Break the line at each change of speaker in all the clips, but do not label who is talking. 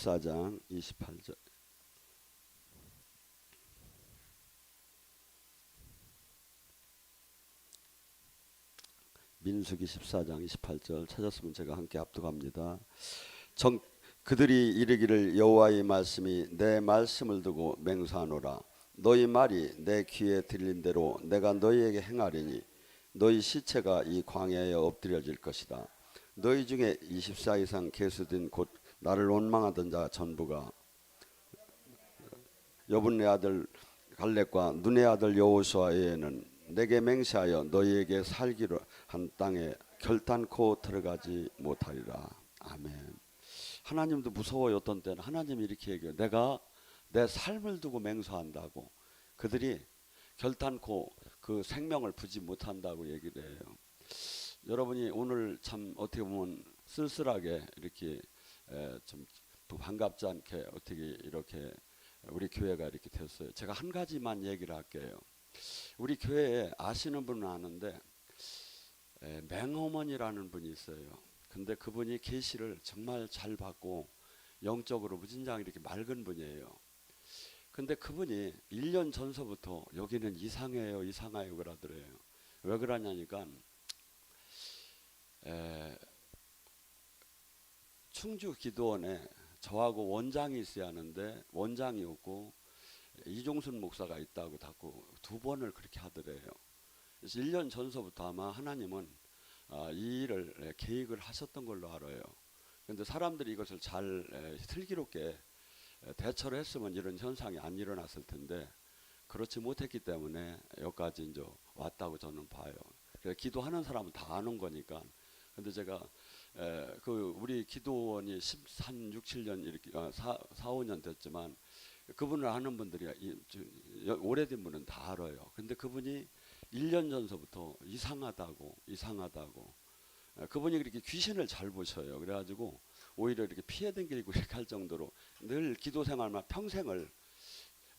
14장 28절. 민수기 14장 28절 찾았으면 제가 함께 합독합니다. 그들이 이르기를 여호와의 말씀이 내 말씀을 두고 맹세하노라. 너희 말이 내 귀에 들린 대로 내가 너희에게 행하리니 너희 시체가 이 광야에 엎드려질 것이다. 너희 중에 24 이상 계수된 곧 나를 원망하던 자 전부가 여분네 아들 갈렙과 눈의 아들 여호수아 외에는 내게 맹세하여 너희에게 살기로 한 땅에 결단코 들어가지 못하리라. 아멘. 하나님도 무서워요. 어떤 때는 하나님이 이렇게 얘기해요. 내가 내 삶을 두고 맹세한다고. 그들이 결단코 그 생명을 부지 못한다고 얘기를 해요. 여러분이 오늘 참 어떻게 보면 쓸쓸하게 이렇게 좀 반갑지 않게 어떻게 이렇게 우리 교회가 이렇게 됐어요. 제가 한 가지만 얘기를 할게요. 우리 교회에 아시는 분은 아는데 맹어머니라는 분이 있어요. 근데 그분이 계시를 정말 잘 받고 영적으로 무진장 이렇게 맑은 분이에요. 근데 그분이 1년 전서부터 여기는 이상해요 그러더래요. 왜 그러냐니까 충주 기도원에 저하고 원장이 있어야 하는데 원장이 없고 이종순 목사가 있다고 자꾸 두 번을 그렇게 하더래요. 그래서 1년 전서부터 아마 하나님은 이 일을 계획을 하셨던 걸로 알아요. 그런데 사람들이 이것을 잘 슬기롭게 대처를 했으면 이런 현상이 안 일어났을 텐데 그렇지 못했기 때문에 여기까지 이제 왔다고 저는 봐요. 그래서 기도하는 사람은 다 아는 거니까. 근데 제가 그 우리 기도원이 13, 6, 7년 이렇게 4, 5년 됐지만 그분을 아는 분들이 오래된 분은 다 알아요. 근데 그분이 1년 전서부터 이상하다고 그분이 그렇게 귀신을 잘 보셔요. 그래가지고 오히려 이렇게 피해 댕기고 이렇게 할 정도로 늘 기도 생활만 평생을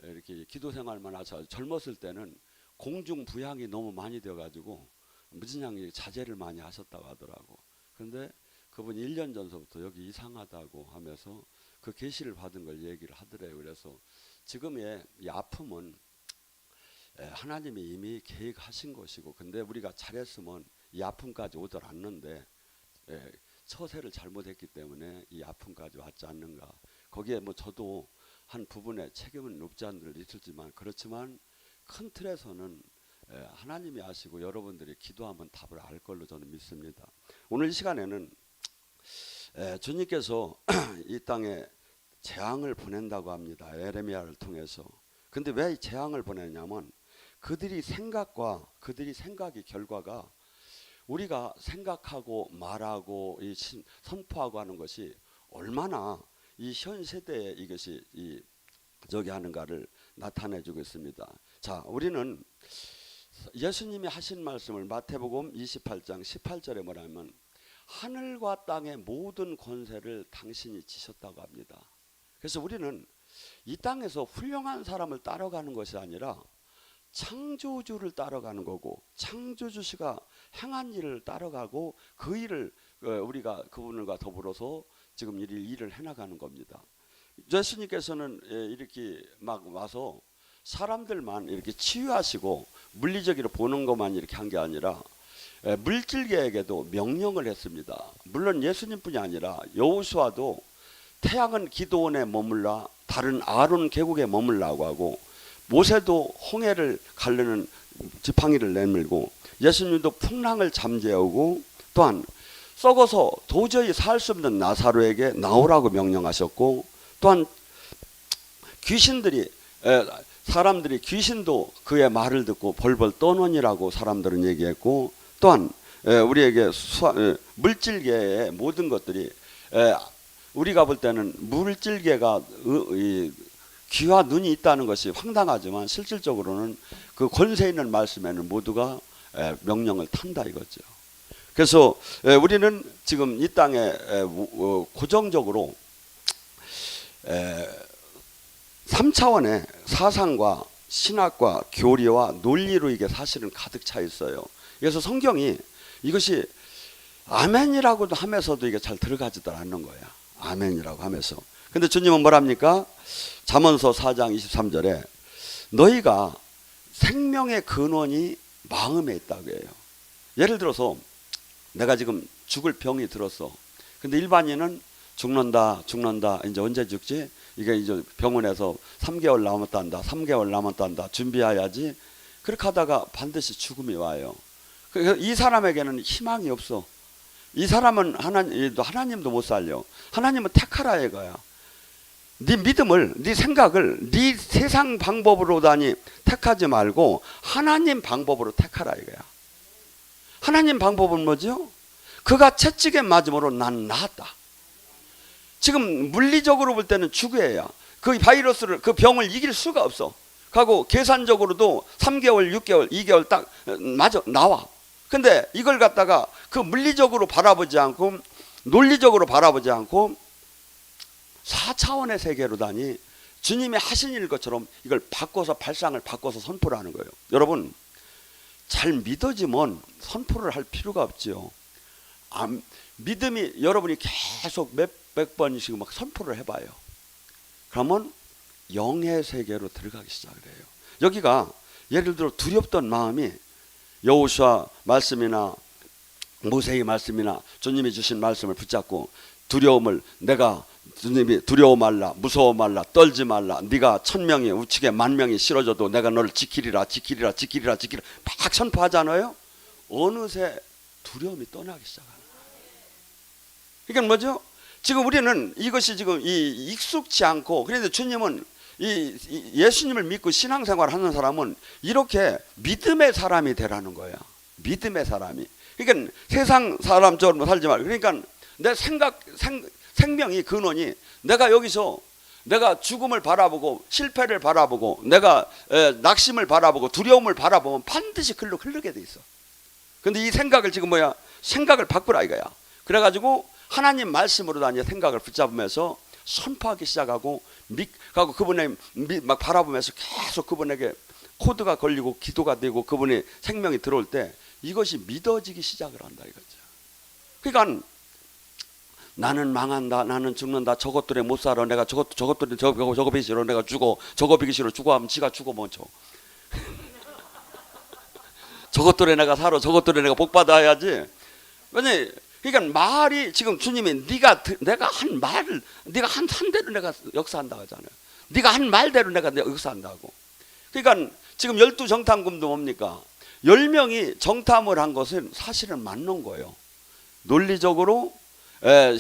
이렇게 기도 생활만 하셔. 젊었을 때는 공중 부양이 너무 많이 되어가지고 무진장 자제를 많이 하셨다고 하더라고. 그런데 그분이 1년 전서부터 여기 이상하다고 하면서 그 계시를 받은 걸 얘기를 하더래요. 그래서 지금의 이 아픔은 하나님이 이미 계획하신 것이고, 근데 우리가 잘했으면 이 아픔까지 오들 않는데 처세를 잘못했기 때문에 이 아픔까지 왔지 않는가. 거기에 뭐 저도 한 부분에 책임은 없지 않을 있을지만, 그렇지만 큰 틀에서는 하나님이 아시고 여러분들이 기도하면 답을 알 걸로 저는 믿습니다. 오늘 이 시간에는 주님께서 이 땅에 재앙을 보낸다고 합니다. 에레미야를 통해서. 근데 왜 이 재앙을 보내냐면 그들이 생각이 결과가 우리가 생각하고 말하고 선포하고 하는 것이 얼마나 이 현 시대에 이것이 저기 하는가를 나타내주고 있습니다. 자, 우리는 예수님이 하신 말씀을 마태복음 28장 18절에 뭐라면 하늘과 땅의 모든 권세를 당신이 지셨다고 합니다. 그래서 우리는 이 땅에서 훌륭한 사람을 따라가는 것이 아니라 창조주를 따라가는 거고, 창조주시가 행한 일을 따라가고 그 일을 우리가 그분과 더불어서 지금 일을 해나가는 겁니다. 예수님께서는 이렇게 막 와서 사람들만 이렇게 치유하시고 물리적으로 보는 것만 이렇게 한 게 아니라 물질계에게도 명령을 했습니다. 물론 예수님뿐이 아니라 여호수아도 태양은 기도원에 머물라 다른 아론 계곡에 머물라고 하고, 모세도 홍해를 가르는 지팡이를 내밀고, 예수님도 풍랑을 잠재우고, 또한 썩어서 도저히 살 수 없는 나사로에게 나오라고 명령하셨고, 또한 사람들이 귀신도 그의 말을 듣고 벌벌 떠노니라고 사람들은 얘기했고, 또한 우리에게 물질계의 모든 것들이 우리가 볼 때는 물질계가 귀와 눈이 있다는 것이 황당하지만 실질적으로는 그 권세 있는 말씀에는 모두가 명령을 탄다 이거죠. 그래서 우리는 지금 이 땅에 고정적으로 3차원의 사상과 신학과 교리와 논리로 이게 사실은 가득 차 있어요. 그래서 성경이 이것이 아멘이라고 하면서도 이게 잘 들어가지도 않는 거야. 아멘이라고 하면서. 근데 주님은 뭐랍니까? 잠언서 4장 23절에 너희가 생명의 근원이 마음에 있다고 해요. 예를 들어서 내가 지금 죽을 병이 들었어. 근데 일반인은 죽는다 이제 언제 죽지? 이게 이제 병원에서 3개월 남았단다 3개월 남았단다 준비해야지. 그렇게 하다가 반드시 죽음이 와요. 이 사람에게는 희망이 없어. 이 사람은 하나님도 못 살려. 하나님은 택하라 이거야. 네 믿음을, 네 생각을 네 세상 방법으로다니 택하지 말고 하나님 방법으로 택하라 이거야. 하나님 방법은 뭐죠? 그가 채찍에 맞음으로 난 나았다. 지금 물리적으로 볼 때는 죽어야 그 바이러스를, 그 병을 이길 수가 없어. 하고 계산적으로도 3개월, 6개월, 2개월 딱 맞아 나와. 근데 이걸 갖다가 그 물리적으로 바라보지 않고 논리적으로 바라보지 않고 4차원의 세계로다니 주님이 하신 일 것처럼 이걸 바꿔서 발상을 바꿔서 선포를 하는 거예요. 여러분 잘 믿어지면 선포를 할 필요가 없지요. 믿음이 여러분이 계속 몇백 번씩 막 선포를 해봐요. 그러면 영의 세계로 들어가기 시작을 해요. 여기가 예를 들어 두렵던 마음이 여호수아 말씀이나 모세의 말씀이나 주님이 주신 말씀을 붙잡고 두려움을 내가 주님이 두려워 말라 무서워 말라 떨지 말라 네가 1000명이 우측에 10,000명이 실어져도 내가 너를 지키리라 지키리라 지키리라 지키리라 막 선포하잖아요. 어느새 두려움이 떠나기 시작하는 거예요. 그러니까 뭐죠? 지금 우리는 이것이 지금 익숙치 않고 그런데 주님은 예수님을 믿고 신앙생활 하는 사람은 이렇게 믿음의 사람이 되라는 거야. 믿음의 사람이. 그러니까 세상 사람처럼 살지 말고 그러니까 내 생명이 근원이 내가 여기서 내가 죽음을 바라보고 실패를 바라보고 내가 낙심을 바라보고 두려움을 바라보면 반드시 글로 흐르게 돼 있어. 근데 이 생각을 지금 생각을 바꾸라 이거야. 그래가지고 하나님 말씀으로 다니 생각을 붙잡으면서 선포하기 시작하고 그분의 막 바라보면서 계속 그분에게 코드가 걸리고 기도가 되고 그분의 생명이 들어올 때 이것이 믿어지기 시작을 한다 이거죠. 그러니까 나는 망한다 나는 죽는다 저것들에 못 살아 내가 저것들에 저거 비기 싫어 내가 죽어 저거 비기 싫어 죽어 하면 지가 죽어 먼저 저것들에 내가 살아 저것들에 내가 복 받아야지. 왜냐 그러니까 말이 지금 주님이 내가 한 말을 네가 한 대로 내가 역사한다고 하잖아요. 네가 한 말대로 내가 역사한다고. 그러니까 지금 12정탐금도 뭡니까? 10명이 정탐을 한 것은 사실은 맞는 거예요. 논리적으로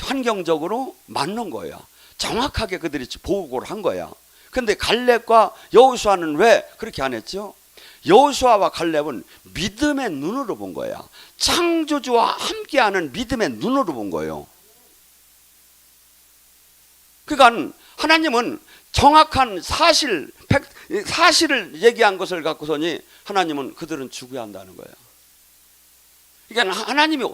환경적으로 맞는 거예요. 정확하게 그들이 보고를 한 거야. 근데 갈렙과 여호수아는 왜 그렇게 안 했죠? 여호수아와 갈렙은 믿음의 눈으로 본 거야. 창조주와 함께하는 믿음의 눈으로 본 거예요. 그러니까 하나님은 정확한 사실을 얘기한 것을 갖고서니 하나님은 그들은 죽어야 한다는 거예요. 그러니까 하나님이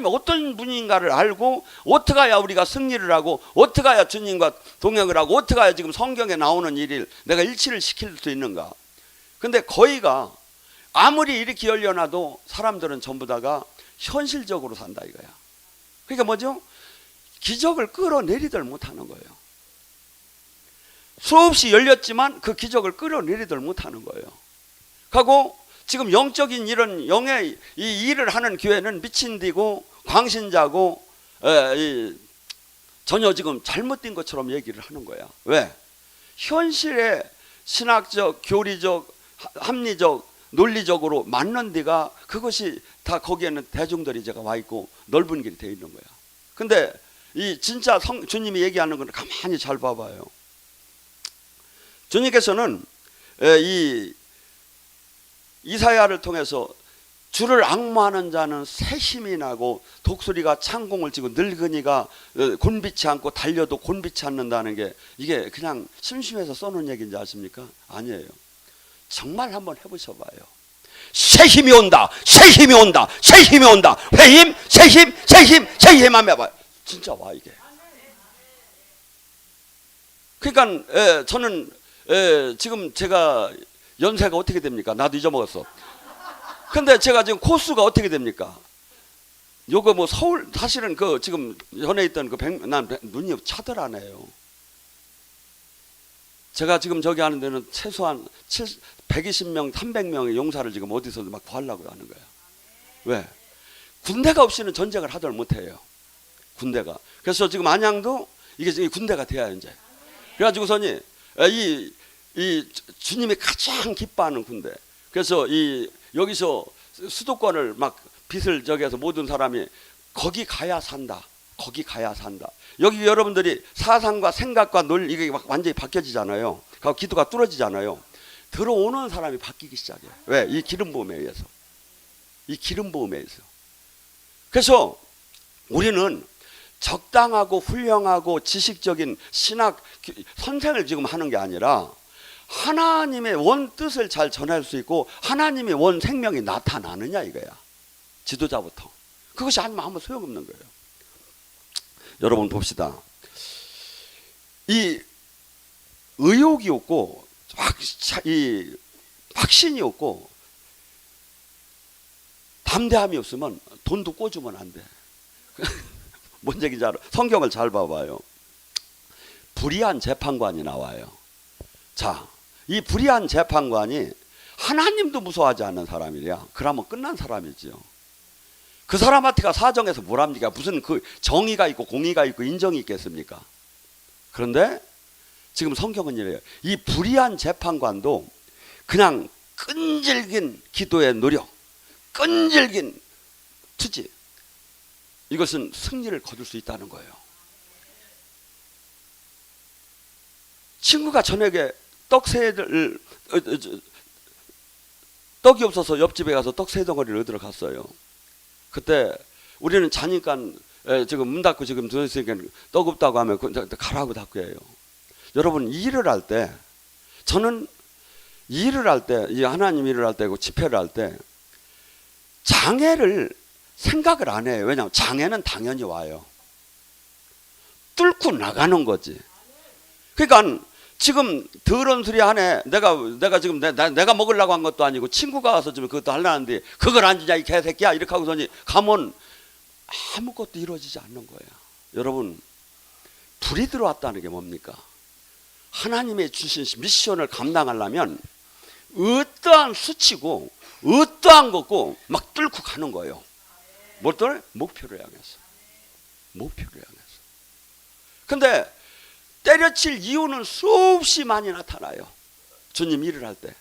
어떤 분인가를 알고 어떻게 해야 우리가 승리를 하고 어떻게 해야 주님과 동행을 하고 어떻게 해야 지금 성경에 나오는 일을 내가 일치를 시킬 수 있는가. 근데 거의가 아무리 이렇게 열려놔도 사람들은 전부 다가 현실적으로 산다 이거야. 그러니까 뭐죠? 기적을 끌어내리들 못하는 거예요. 수없이 열렸지만 그 기적을 끌어내리들 못하는 거예요. 하고 지금 영적인 이런 영의 이 일을 하는 교회는 미친디고 광신자고 전혀 지금 잘못된 것처럼 얘기를 하는 거야. 왜? 현실의 신학적, 교리적, 합리적, 논리적으로 맞는 데가 그것이 다 거기에는 대중들이 제가 와 있고 넓은 길이 되어 있는 거야. 근데 이 진짜 주님이 얘기하는 건 가만히 잘 봐봐요. 주님께서는 이 이사야를 통해서 주를 앙모하는 자는 새 힘이 나고 독수리가 창공을 치고 늙은이가 곤비치 않고 달려도 곤비치 않는다는 게 이게 그냥 심심해서 써놓은 얘기인지 아십니까? 아니에요. 정말 한번 해보셔봐요. 새 힘이 온다, 새 힘이 온다, 새 힘이 온다. 회힘, 새 힘, 새 힘, 새 힘 하면 해봐요. 진짜 와 이게. 그러니까 저는 지금 제가 연세가 어떻게 됩니까? 나도 잊어먹었어. 근데 제가 지금 코스가 어떻게 됩니까? 요거 뭐 서울 사실은 그 지금 전에 있던 난 눈이 차들하네요. 제가 지금 저기 하는 데는 최소한 120명, 300명의 용사를 지금 어디서도 막 구하려고 하는 거예요. 왜? 군대가 없이는 전쟁을 하들 못해요. 군대가. 그래서 지금 안양도 이게 군대가 돼야 이제. 그래가지고서니 이 주님이 가장 기뻐하는 군대. 그래서 여기서 수도권을 막 빚을 저기해서 모든 사람이 거기 가야 산다. 거기 가야 산다. 여기 여러분들이 사상과 생각과 이게 막 완전히 바뀌어지잖아요. 기도가 뚫어지잖아요. 들어오는 사람이 바뀌기 시작해요. 왜? 이 기름 부음에 의해서. 이 기름 부음에 의해서. 그래서 우리는 적당하고 훌륭하고 지식적인 신학 선생을 지금 하는 게 아니라 하나님의 원 뜻을 잘 전할 수 있고 하나님의 원 생명이 나타나느냐 이거야. 지도자부터. 그것이 아니면 소용없는 거예요. 여러분 봅시다. 이 의욕이 없고 이 확신이 없고 담대함이 없으면 돈도 꿔주면 안 돼. 뭔 얘기인지 알아? 성경을 잘 봐봐요. 불의한 재판관이 나와요. 자, 이 불의한 재판관이 하나님도 무서워하지 않는 사람이랴. 그러면 끝난 사람이지요. 그 사람한테가 사정해서 뭘 합니까? 무슨 그 정의가 있고 공의가 있고 인정이 있겠습니까? 그런데 지금 성경은 이래요. 이 불의한 재판관도 그냥 끈질긴 기도의 노력, 끈질긴 투지, 이것은 승리를 거둘 수 있다는 거예요. 친구가 저녁에 떡이 없어서 옆집에 가서 떡 3덩어리를 얻으러 갔어요. 그때 우리는 자니까 지금 문 닫고 지금 들어있으니까 떡 없다고 하면 가라고 닫고 해요. 여러분 일을 할 때, 저는 일을 할 때, 이 하나님 일을 할 때고 집회를 할 때 장애를 생각을 안 해요. 왜냐하면 장애는 당연히 와요. 뚫고 나가는 거지. 그러니까 지금 더러운 소리 하네. 내가 지금 내가 먹으려고 한 것도 아니고 친구가 와서 좀 그것도 하려는데 그걸 안 주냐 이 개새끼야 이렇게 하고서니 가면 아무것도 이루어지지 않는 거예요. 여러분 불이 들어왔다는 게 뭡니까? 하나님의 주신 미션을 감당하려면 어떠한 수치고 어떠한 것고 막 뚫고 가는 거예요. 뭘? 목표를 향해서. 목표를 향해서. 근데 때려칠 이유는 수없이 많이 나타나요. 주님 일을 할 때.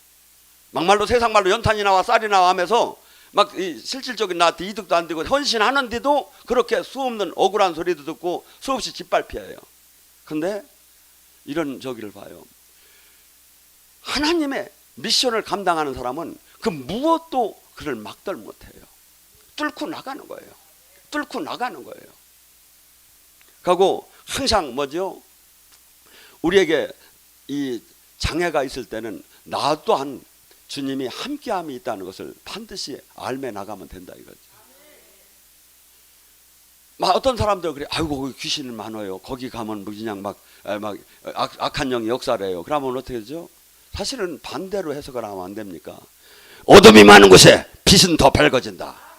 막말로 세상말로 연탄이 나와 쌀이 나와 하면서 막 실질적인 나한테 이득도 안 되고 헌신하는데도 그렇게 수없는 억울한 소리도 듣고 수없이 짓밟혀요. 근데 이런 저기를 봐요. 하나님의 미션을 감당하는 사람은 그 무엇도 그를 막들 못해요. 뚫고 나가는 거예요. 뚫고 나가는 거예요. 그리고 항상 뭐죠? 우리에게 이 장애가 있을 때는 나 또한 주님이 함께함이 있다는 것을 반드시 알며 나가면 된다 이거죠. 막 어떤 사람들 그래, 아이고 거기 귀신이 많아요. 거기 가면 그냥 막 악한 영이 역사래요. 그러면 어떻게 되죠? 사실은 반대로 해석을 하면 안 됩니까? 어둠이 많은 곳에 빛은 더 밝아진다.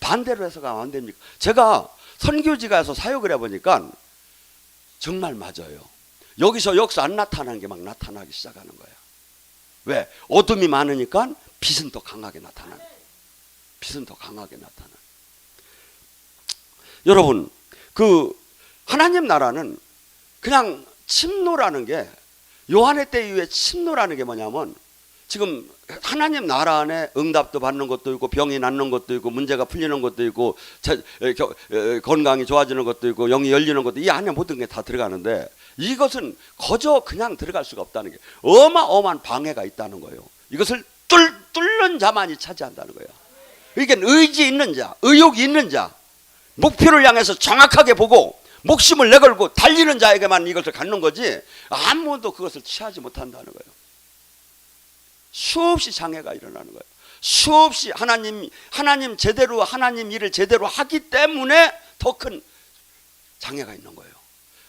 반대로 해석하면 안 됩니까? 제가 선교지가서 사역을 해보니까 정말 맞아요. 여기서 역사 안 나타나는 게 막 나타나기 시작하는 거예요. 왜? 어둠이 많으니까 빛은 더 강하게 나타나는 거예요. 빛은 더 강하게 나타나는. 여러분, 그 하나님 나라는 그냥 침노라는 게, 요한의 때 이후에 침노라는 게 뭐냐면, 지금 하나님 나라 안에 응답도 받는 것도 있고 병이 낫는 것도 있고 문제가 풀리는 것도 있고 건강이 좋아지는 것도 있고 영이 열리는 것도, 이 안에 모든 게 다 들어가는데 이것은 거저 그냥 들어갈 수가 없다는 게 어마어마한 방해가 있다는 거예요. 이것을 뚫는 자만이 차지한다는 거예요. 그러니까 의지 있는 자, 의욕이 있는 자, 목표를 향해서 정확하게 보고 목숨을 내걸고 달리는 자에게만 이것을 갖는 거지 아무도 그것을 취하지 못한다는 거예요. 수없이 장애가 일어나는 거예요. 수없이 하나님 제대로 하나님 일을 제대로 하기 때문에 더 큰 장애가 있는 거예요.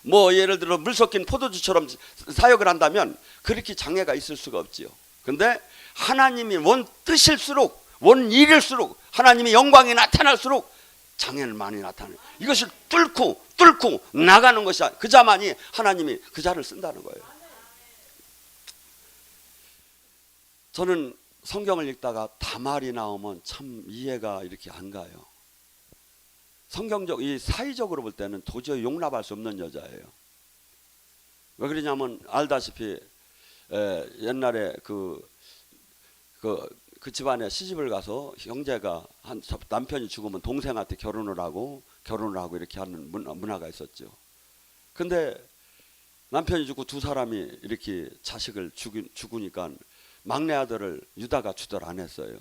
뭐 예를 들어 물 섞인 포도주처럼 사역을 한다면 그렇게 장애가 있을 수가 없지요. 근데 하나님이 원 뜻일수록 원 일일수록 하나님의 영광이 나타날수록 장애는 많이 나타나요. 이것을 뚫고 나가는 것이 그 자만이 하나님이 그 자를 쓴다는 거예요. 저는 성경을 읽다가 다말이 나오면 참 이해가 이렇게 안 가요. 성경적 이 사회적으로 볼 때는 도저히 용납할 수 없는 여자예요. 왜 그러냐면 알다시피 옛날에 그 집안에 시집을 가서 형제가 남편이 죽으면 동생한테 결혼을 하고 이렇게 하는 문화가 있었죠. 근데 남편이 죽고 두 사람이 이렇게 자식을 죽으니까 막내 아들을 유다가 주도를 안 했어요.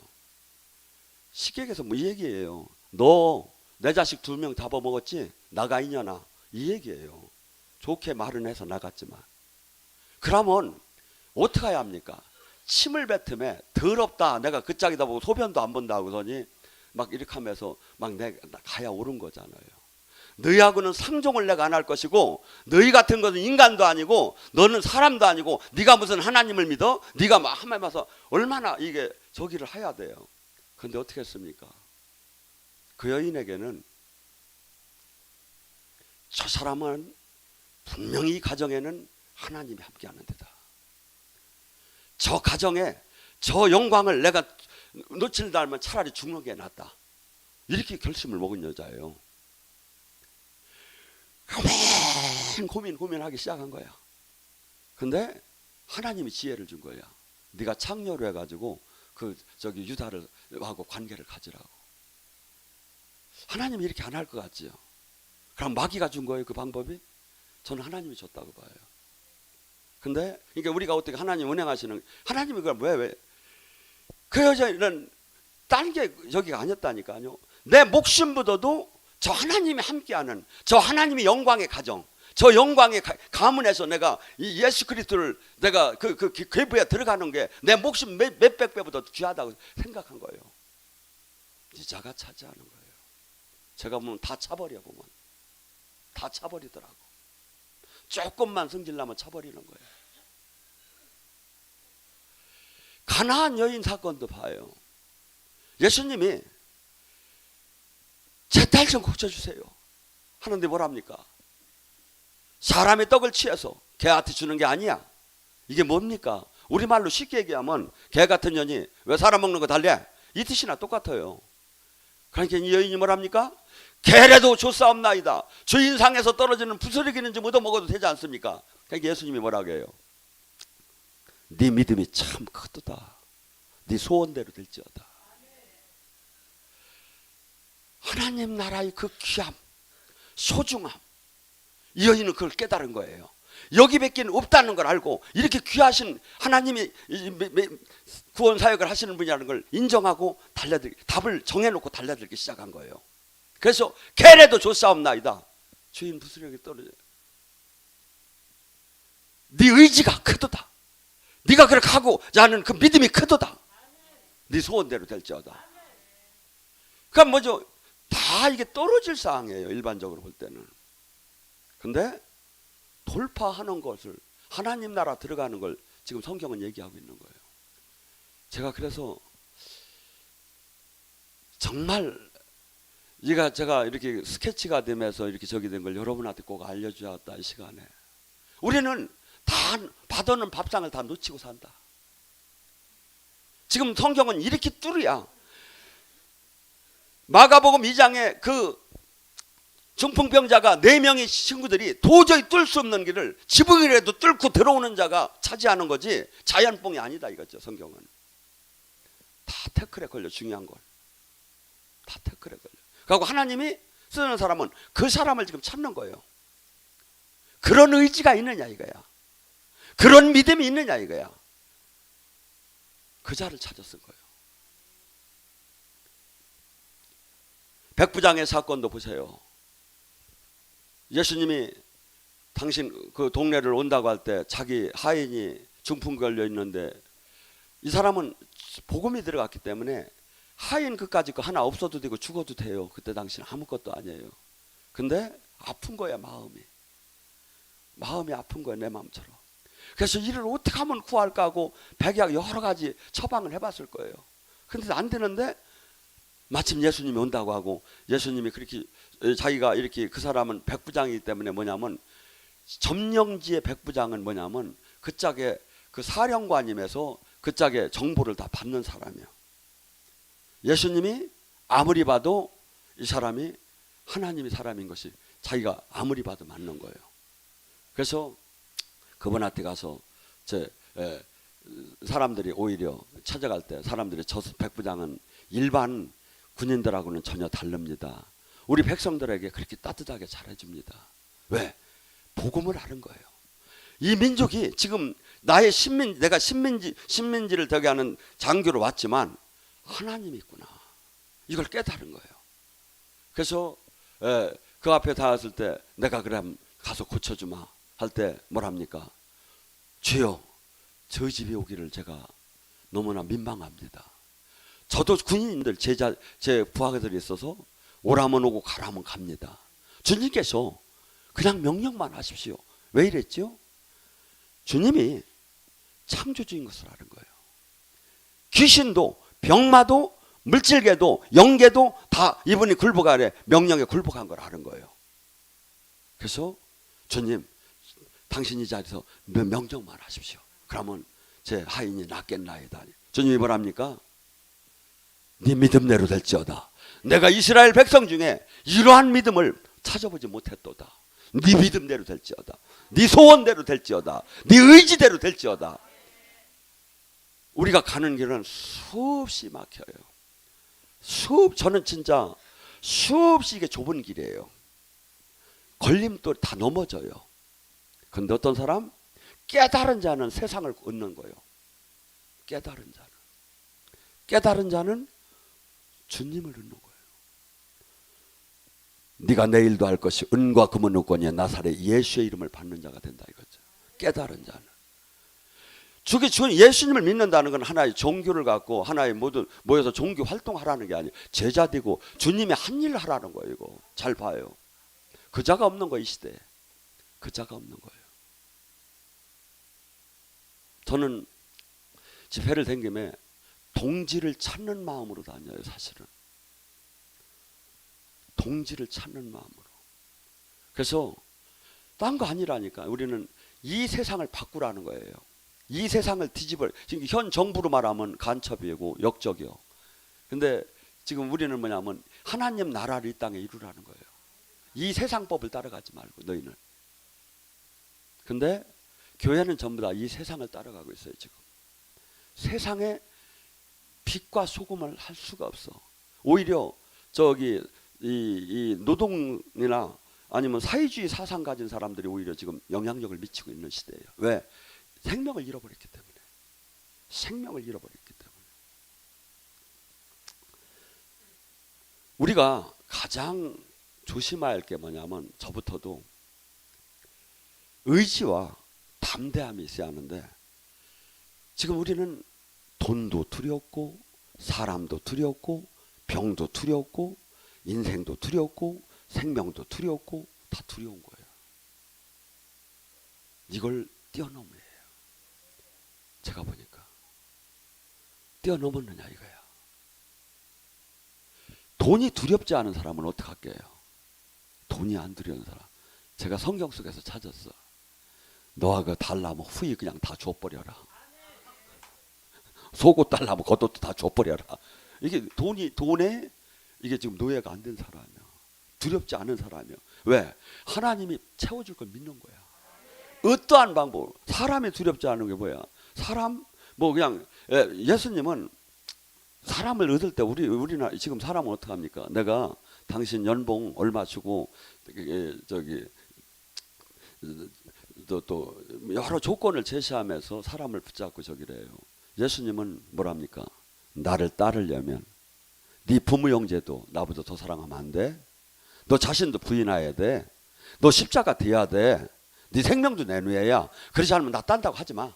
시객에서 뭐 이 얘기예요. 너 내 자식 2명 잡아먹었지? 나가 이년아. 이 얘기예요. 좋게 말은 해서 나갔지만. 그러면 어떻게 해야 합니까? 침을 뱉음에 더럽다. 내가 그 짝이다 보고 소변도 안 본다 하고서니 막 이렇게 하면서 막 내가 가야 옳은 거잖아요. 너희하고는 상종을 내가 안 할 것이고 너희 같은 것은 인간도 아니고 너는 사람도 아니고 네가 무슨 하나님을 믿어? 네가 막 하나님 와서 얼마나 이게 저기를 해야 돼요. 그런데 어떻게 했습니까? 그 여인에게는 저 사람은 분명히 이 가정에는 하나님이 함께하는 데다. 저 가정에 저 영광을 내가 놓친다 하면 차라리 죽는 게 낫다. 이렇게 결심을 먹은 여자예요. 고민하기 시작한 거야. 근데 하나님이 지혜를 준 거야. 네가 창녀로 해가지고 유다를 하고 관계를 가지라고. 하나님이 이렇게 안 할 것 같지요. 그럼 마귀가 준 거예요, 그 방법이? 저는 하나님이 줬다고 봐요. 근데 그러니까 우리가 어떻게 하나님 운행하시는, 하나님이 그걸 왜? 그 여자는 딴 게 저기가 아니었다니까요. 내 목숨보다도 저 하나님이 함께하는, 저 하나님의 영광의 가정, 저 영광의 가문에서 내가 이 예수 그리스도를 내가 그 궤부에 들어가는 게 내 목숨 몇백 배보다 귀하다고 생각한 거예요. 여자가 차지하는 거예요. 제가 보면 다 차버려 보면 다 차버리더라고. 조금만 성질나면 차버리는 거예요. 가나안 여인 사건도 봐요. 예수님이 제 딸 좀 고쳐주세요 하는데 뭐랍니까? 사람의 떡을 취해서 개한테 주는 게 아니야. 이게 뭡니까? 우리말로 쉽게 얘기하면 개 같은 년이 왜 사람 먹는 거 달래? 이 뜻이나 똑같아요. 그러니까 이 여인이 뭐랍니까? 개라도 줬사옵나이다. 주인상에서 떨어지는 부스러기는 좀 얻어먹어도 되지 않습니까? 그러니까 예수님이 뭐라고 해요? 네 믿음이 참 크도다. 네 소원대로 될지어다. 하나님 나라의 그 귀함, 소중함, 이 여인은 그걸 깨달은 거예요. 여기밖에 없다는 걸 알고 이렇게 귀하신 하나님이 구원 사역을 하시는 분이라는 걸 인정하고 답을 정해놓고 달려들기 시작한 거예요. 그래서 개라도 줬사옵나이다. 주인 부스러기 떨어져. 네 의지가 크도다. 네가 그렇게 하고자 하는 그 믿음이 크도다. 네 소원대로 될지어다. 그럼 뭐죠? 다 이게 떨어질 사항이에요, 일반적으로 볼 때는. 근데 돌파하는 것을, 하나님 나라 들어가는 걸 지금 성경은 얘기하고 있는 거예요. 제가 그래서 정말 제가 이렇게 스케치가 되면서 이렇게 저기 된 걸 여러분한테 꼭 알려주었다. 이 시간에 우리는 다 받아오는 밥상을 다 놓치고 산다. 지금 성경은 이렇게 뚫이야. 마가복음 2장에 그 중풍병자가 4명의 친구들이 도저히 뚫을 수 없는 길을 지붕이라도 뚫고 들어오는 자가 차지하는 거지 자연뽕이 아니다 이거죠. 성경은 다 태클에 걸려. 중요한 걸 다 태클에 걸려. 그리고 하나님이 쓰는 사람은 그 사람을 지금 찾는 거예요. 그런 의지가 있느냐 이거야. 그런 믿음이 있느냐 이거야. 그 자를 찾았을 거예요. 백부장의 사건도 보세요. 예수님이 당신 그 동네를 온다고 할 때 자기 하인이 중풍 걸려 있는데 이 사람은 복음이 들어갔기 때문에 하인 그까짓 거 하나 없어도 되고 죽어도 돼요. 그때 당시는 아무것도 아니에요. 근데 아픈 거야. 마음이 아픈 거야. 내 마음처럼. 그래서 이를 어떻게 하면 구할까 하고 백약 여러 가지 처방을 해봤을 거예요. 근데 안 되는데 마침 예수님이 온다고 하고, 예수님이 그렇게 자기가 이렇게, 그 사람은 백부장이기 때문에 뭐냐면, 점령지의 백부장은 뭐냐면 그 짝에 그 사령관임에서 그 짝의 정보를 다 받는 사람이에요. 예수님이 아무리 봐도 이 사람이 하나님의 사람인 것이 자기가 아무리 봐도 맞는 거예요. 그래서 그분한테 가서 사람들이 오히려 찾아갈 때 사람들이 저 백부장은 일반 군인들하고는 전혀 다릅니다. 우리 백성들에게 그렇게 따뜻하게 잘해줍니다. 왜? 복음을 아는 거예요. 이 민족이 지금 나의 내가 신민지를 되게 하는 장교로 왔지만 하나님이 있구나. 이걸 깨달은 거예요. 그래서 그 앞에 닿았을 때 내가 그럼 가서 고쳐주마 할 때 뭐랍니까? 주여, 저희 집에 오기를 제가 너무나 민망합니다. 저도 군인들 제 부하들이 있어서 오라면 오고 가라면 갑니다. 주님께서 그냥 명령만 하십시오. 왜 이랬죠? 주님이 창조주인 것을 아는 거예요. 귀신도 병마도 물질계도 영계도 다 이분이 굴복하래 명령에 굴복한 걸 아는 거예요. 그래서 주님, 당신 이 자리에서 명령만 하십시오. 그러면 제 하인이 낫겠나이다. 주님이 뭐랍니까? 네 믿음대로 될지어다. 내가 이스라엘 백성 중에 이러한 믿음을 찾아보지 못했도다. 네 믿음대로 될지어다. 네 소원대로 될지어다. 네 의지대로 될지어다. 우리가 가는 길은 수없이 막혀요. 저는 진짜 수없이 이게 좁은 길이에요. 걸림돌 다 넘어져요. 근데 어떤 사람? 깨달은 자는 세상을 얻는 거예요. 깨달은 자는 주님을 얻는 거예요. 네가 내일도 할 것이 은과 금은 없거니와 나사렛 예수의 이름을 받는 자가 된다 이거죠. 깨달은 자는. 예수님을 믿는다는 건 하나의 종교를 갖고 하나의 모여서 종교 활동하라는 게 아니에요. 제자 되고 주님의 한 일을 하라는 거예요. 이거 잘 봐요. 그자가 없는 거예요. 이 시대에. 그자가 없는 거예요. 저는 집회를 댕김에 동지를 찾는 마음으로 다녀요. 사실은 동지를 찾는 마음으로. 그래서 딴 거 아니라니까. 우리는 이 세상을 바꾸라는 거예요. 이 세상을 지금 현 정부로 말하면 간첩이고 역적이요. 근데 지금 우리는 뭐냐면 하나님 나라를 이 땅에 이루라는 거예요. 이 세상법을 따라가지 말고 너희는. 근데 교회는 전부 다 이 세상을 따라가고 있어요. 지금 세상에 빛과 소금을 할 수가 없어. 오히려 이 노동이나 아니면 사회주의 사상 가진 사람들이 오히려 지금 영향력을 미치고 있는 시대예요. 왜? 생명을 잃어버렸기 때문에. 생명을 잃어버렸기 때문에. 우리가 가장 조심해야 할 게 뭐냐면 저부터도 의지와 담대함이 있어야 하는데 지금 우리는 돈도 두렵고 사람도 두렵고 병도 두렵고 인생도 두렵고 생명도 두렵고 다 두려운 거예요. 이걸 뛰어넘어야 해요. 제가 보니까 뛰어넘었느냐 이거야. 돈이 두렵지 않은 사람은 어떻게 할게요? 돈이 안 두려운 사람. 제가 성경 속에서 찾았어. 너가 그 달라면 후히 그냥 다 줘버려라. 속옷 달라면 그것도 다 줘버려라. 이게 돈에 이게 지금 노예가 안 된 사람이야. 두렵지 않은 사람이야. 왜? 하나님이 채워줄 걸 믿는 거야. 어떠한 방법, 사람이 두렵지 않은 게 뭐야? 사람 그냥 예수님은 사람을 얻을 때 우리나 지금 사람은 어떻게 합니까? 내가 당신 연봉 얼마 주고 또 여러 조건을 제시하면서 사람을 붙잡고 저기래요. 예수님은 뭐랍니까? 나를 따르려면 네 부모 형제도 나보다 더 사랑하면 안 돼. 너 자신도 부인해야 돼. 너 십자가 돼야 돼. 네 생명도 내놓아야. 그렇지 않으면 나 딴다고 하지 마.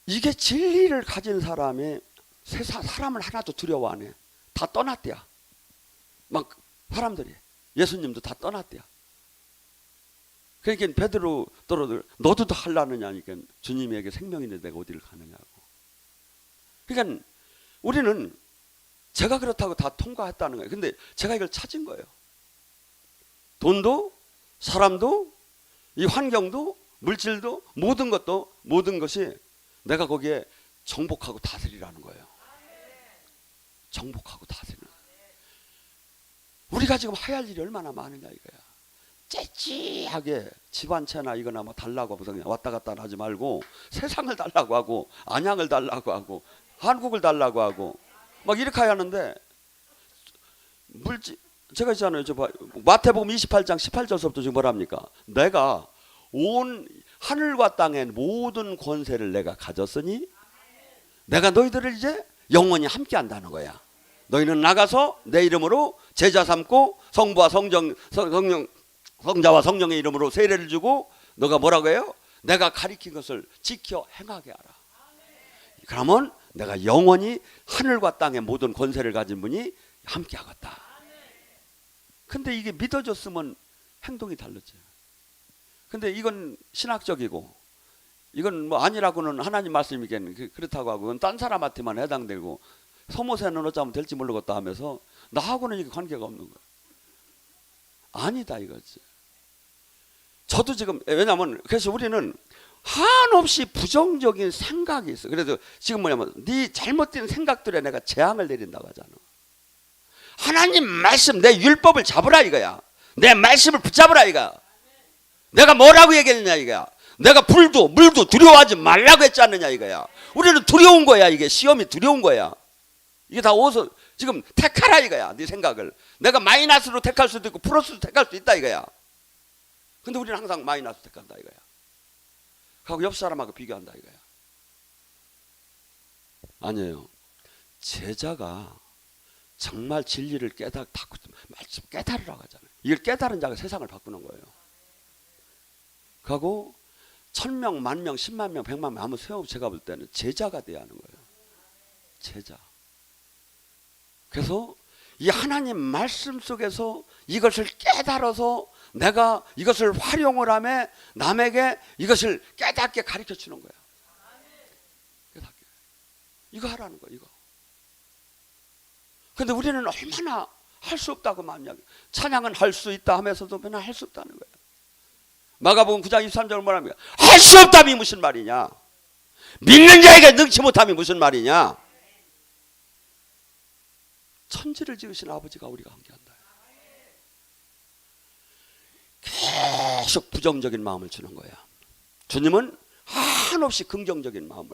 이게 진리를 가진 사람이 사람을 하나도 두려워 안 해. 다 떠났대야. 막 사람들이 예수님도 다 떠났대야. 그러니까 베드로 떨어들 너도 더 하려느냐니까 주님에게 생명인데 내가 어디를 가느냐고. 그러니까 우리는 제가 그렇다고 다 통과했다는 거예요. 근데 제가 이걸 찾은 거예요. 돈도 사람도 이 환경도 물질도 모든 것이 내가 거기에 정복하고 다스리라는 거예요. 정복하고 다스리는. 우리가 지금 해야 할 일이 얼마나 많으냐 이거야. 째찌하게 집안채나 이거나 뭐 달라고 하고서 그냥 왔다 갔다 하지 말고 세상을 달라고 하고 안양을 달라고 하고 한국을 달라고 하고 막 이렇게 해야 하는데 제가 있잖아요. 저 마태복음 28장 18절서부터 지금 뭐랍니까? 내가 온 하늘과 땅의 모든 권세를 내가 가졌으니 내가 너희들을 이제 영원히 함께 한다는 거야. 너희는 나가서 내 이름으로 제자 삼고 성부와 성자와 성령의 이름으로 세례를 주고 너가 뭐라고 해요? 내가 가리킨 것을 지켜 행하게 하라. 그러면 내가 영원히 하늘과 땅의 모든 권세를 가진 분이 함께 하겠다. 근데 이게 믿어졌으면 행동이 다르죠. 근데 이건 신학적이고 이건 뭐 아니라고는 하나님 말씀이겠는 그렇다고 하고 그건 딴 사람한테만 해당되고 소모세는 어쩌면 될지 모르겠다 하면서 나하고는 이게 관계가 없는 거예요. 아니다 이거지. 저도 지금 왜냐하면 그래서 우리는 한없이 부정적인 생각이 있어. 그래서 지금 뭐냐면 네 잘못된 생각들에 내가 재앙을 내린다고 하잖아. 하나님 말씀 내 율법을 잡으라 이거야. 내 말씀을 붙잡으라 이거야. 내가 뭐라고 얘기했느냐 이거야. 내가 불도 물도 두려워하지 말라고 했지 않느냐 이거야. 우리는 두려운 거야. 이게 시험이 두려운 거야. 이게 다 어디서 지금 택하라 이거야. 네 생각을. 내가 마이너스로 택할 수도 있고 플러스로 택할 수도 있다 이거야. 근데 우리는 항상 마이너스 택한다 이거야. 하고 옆 사람하고 비교한다 이거야. 아니에요. 제자가 정말 진리를 말씀 깨달으라고 하잖아요. 이걸 깨달은 자가 세상을 바꾸는 거예요. 그리고 1000명, 10,000명, 10만 명, 100만 명 아무 소용없이 제가 볼 때는 제자가 돼야 하는 거예요. 제자. 그래서 이 하나님 말씀 속에서 이것을 깨달아서 내가 이것을 활용을 하며 남에게 이것을 깨닫게 가르쳐 주는 거야. 깨닫게. 이거 하라는 거야. 이거. 근데 우리는 얼마나 할 수 없다고 마음이야. 찬양은 할 수 있다 하면서도 맨날 할 수 없다는 거야. 마가복음 9장 23절은 뭐랍니까? 할 수 없다니 무슨 말이냐? 믿는 자에게 능치 못함이 무슨 말이냐? 천지를 지으신 아버지가 우리가 함께한다. 계속 부정적인 마음을 주는 거야. 주님은 한없이 긍정적인 마음을.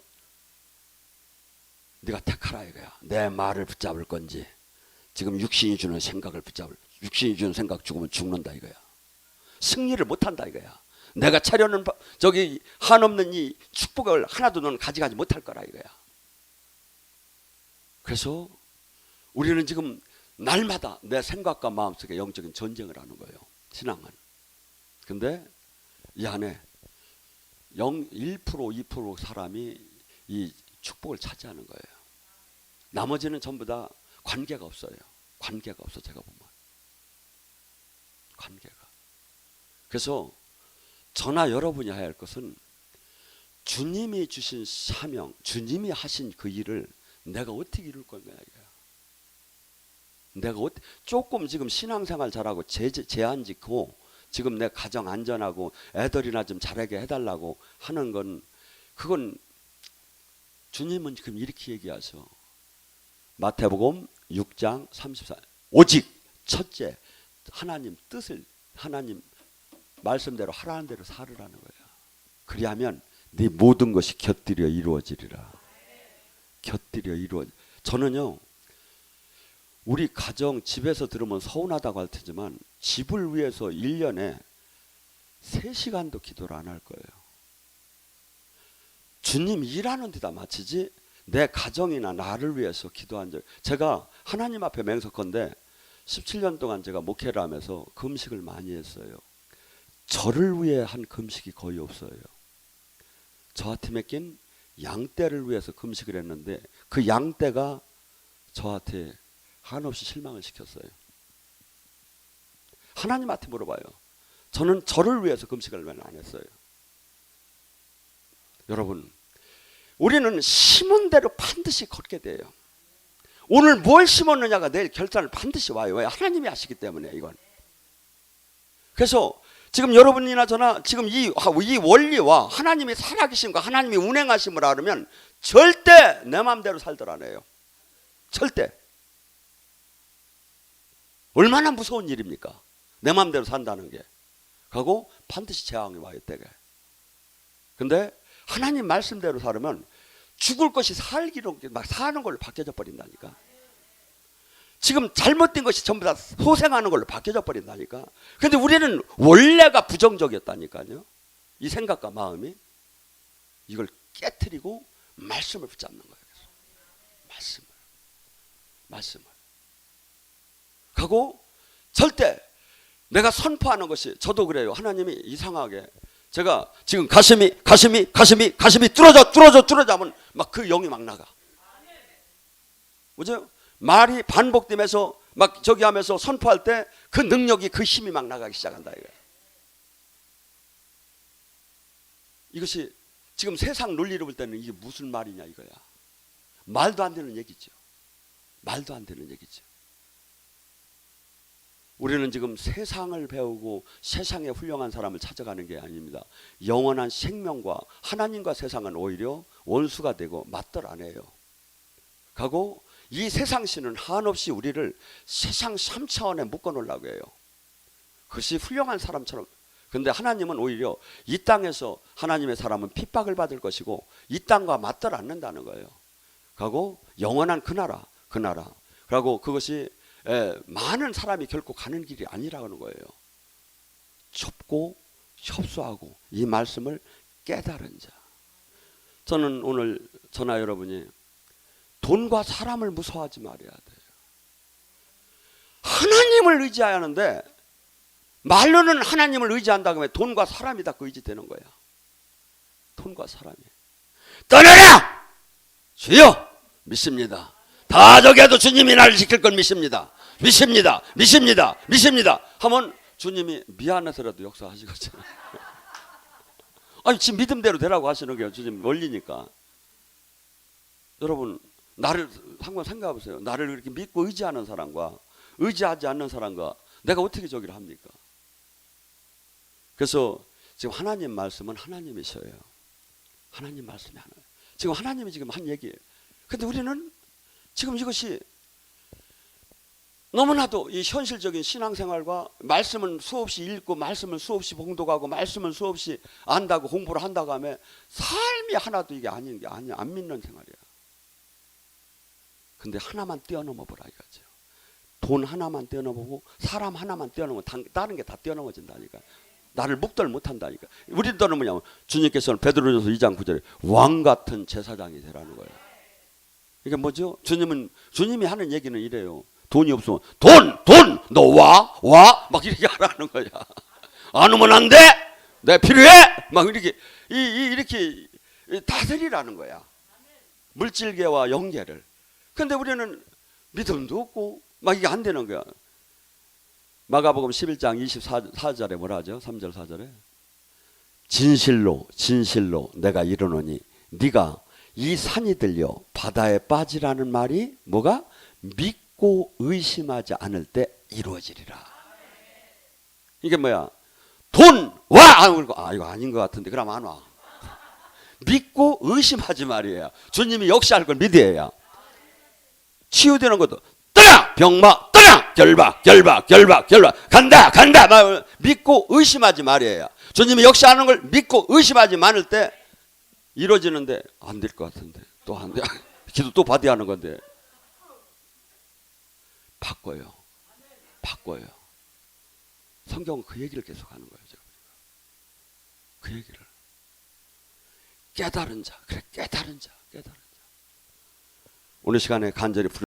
네가 택하라 이거야. 내 말을 붙잡을 건지 지금 육신이 주는 생각을 붙잡을. 육신이 주는 생각 죽으면 죽는다 이거야. 승리를 못한다 이거야. 내가 차려놓은 저기 한없는 이 축복을 하나도 너는 가져가지 못할 거라 이거야. 그래서 우리는 지금 날마다 내 생각과 마음속에 영적인 전쟁을 하는 거예요. 신앙은. 근데 이 안에 1%, 2% 사람이 이 축복을 차지하는 거예요. 나머지는 전부 다 관계가 없어요. 관계가 없어 제가 보면. 관계가. 그래서 저나 여러분이 해야 할 것은 주님이 주신 사명, 주님이 하신 그 일을 내가 어떻게 이룰 건가 이거야. 내가 조금 지금 신앙생활 잘하고 제한 짓고 지금 내 가정 안전하고 애들이나 좀 잘하게 해달라고 하는 건 그건 주님은 지금 이렇게 얘기하셔. 마태복음 6장 34 오직 첫째 하나님 뜻을 하나님 말씀대로 하라는 대로 살으라는 거야. 그리하면 네 모든 것이 곁들여 이루어지리라. 곁들여 이루어지. 저는요 우리 가정 집에서 들으면 서운하다고 할 테지만 집을 위해서 1년에 3시간도 기도를 안 할 거예요. 주님 일하는 데다 마치지 내 가정이나 나를 위해서 기도한 적. 제가 하나님 앞에 맹세컨대 17년 동안 제가 목회를 하면서 금식을 많이 했어요. 저를 위해 한 금식이 거의 없어요. 저한테 맡긴 양떼를 위해서 금식을 했는데 그 양떼가 저한테 한없이 실망을 시켰어요. 하나님한테 물어봐요. 저는 저를 위해서 금식을 왜 안 했어요? 여러분, 우리는 심은 대로 반드시 걷게 돼요. 오늘 뭘 심었느냐가 내일 결단을 반드시 와요. 왜? 하나님이 하시기 때문에 이건. 그래서 지금 여러분이나 저나 지금 이 원리와 하나님이 살아계심과 하나님이 운행하심을 알으면 절대 내 마음대로 살더라네요. 절대. 얼마나 무서운 일입니까? 내 마음대로 산다는 게. 그리고 반드시 재앙이 와야 되게. 근데 하나님 말씀대로 살으면 죽을 것이 살기로 막 사는 걸로 바뀌어져 버린다니까. 지금 잘못된 것이 전부 다 소생하는 걸로 바뀌어져 버린다니까. 근데 우리는 원래가 부정적이었다니까요. 이 생각과 마음이. 이걸 깨트리고 말씀을 붙잡는 거예요. 말씀을. 하고 절대 내가 선포하는 것이, 저도 그래요. 하나님이 이상하게 제가 지금 가슴이 뚫어져 하면 막 그 영이 막 나가. 뭐죠? 말이 반복되면서 막 저기 하면서 선포할 때 그 능력이, 그 힘이 막 나가기 시작한다 이거야. 이것이 지금 세상 논리로 볼 때는 이게 무슨 말이냐 이거야. 말도 안 되는 얘기죠. 말도 안 되는 얘기죠. 우리는 지금 세상을 배우고 세상에 훌륭한 사람을 찾아가는 게 아닙니다. 영원한 생명과 하나님과 세상은 오히려 원수가 되고 맞들 안 해요. 가고 이 세상신은 한없이 우리를 세상 3차원에 묶어놓으려고 해요. 그것이 훌륭한 사람처럼. 근데 하나님은 오히려 이 땅에서 하나님의 사람은 핍박을 받을 것이고 이 땅과 맞들 않는다는 거예요. 가고 영원한 그 나라. 그리고 그것이 많은 사람이 결코 가는 길이 아니라는 거예요. 좁고 협소하고 이 말씀을 깨달은 자. 저는 오늘 저나 여러분이 돈과 사람을 무서워하지 말아야 돼요. 하나님을 의지해야 하는데 말로는 하나님을 의지한다고 하면 돈과 사람이 다 그 의지되는 거야. 돈과 사람이. 떠나라! 주여! 믿습니다. 다 저기해도 주님이 나를 지킬 걸 믿습니다. 하면 주님이 미안해서라도 역사하시거든요. 아니 지금 믿음대로 되라고 하시는 거예요. 주님 원리니까. 여러분 나를 한번 생각해 보세요. 나를 이렇게 믿고 의지하는 사람과 의지하지 않는 사람과 내가 어떻게 저기를 합니까? 그래서 지금 하나님 말씀은 하나님이셔요. 하나님 말씀이 하나. 지금 하나님이 지금 한 얘기예요. 근데 우리는 지금 이것이 너무나도 이 현실적인 신앙생활과 말씀은 수없이 읽고 말씀을 수없이 봉독하고 말씀을 수없이 안다고 공부를 한다고 하면 삶이 하나도 이게 아닌 게 아니야. 안 믿는 생활이야. 근데 하나만 뛰어넘어 보라 이거죠. 돈 하나만 뛰어넘고 사람 하나만 뛰어넘으면 다른 게 다 뛰어넘어진다니까. 나를 묵들 못한다니까. 우리들은 뭐냐면 주님께서는 베드로전서 2장 9절에 왕 같은 제사장이 되라는 거예요. 이게 뭐죠? 주님이 하는 얘기는 이래요. 돈이 없으면 돈 너 와 막 이렇게 하라는 거야. 안 오면 안 돼. 내 필요해. 막 이렇게 다스리라는 거야. 물질계와 영계를. 근데 우리는 믿음도 없고 막 이게 안 되는 거야. 마가복음 11장 24절에 뭐라 하죠? 3절 4절에 진실로 내가 이르노니 네가 이 산이 들려 바다에 빠지라는 말이 뭐가? 믿고 의심하지 않을 때 이루어지리라. 이게 뭐야? 돈 와! 이거 아닌 것 같은데 그럼 안 와. 믿고 의심하지 말이에요. 주님이 역시할 걸 믿어야. 치유되는 것도 떠나! 병마 떠나! 결박 간다 막 믿고 의심하지 말이에요. 주님이 역시하는 걸 믿고 의심하지 않을 때 이루어지는데 안 될 것 같은데 또 안 돼. 기도 또 받아야 하는 건데 바꿔요. 성경은 그 얘기를 계속 하는 거예요. 제가. 그 얘기를 깨달은 자. 오늘 시간에 간절히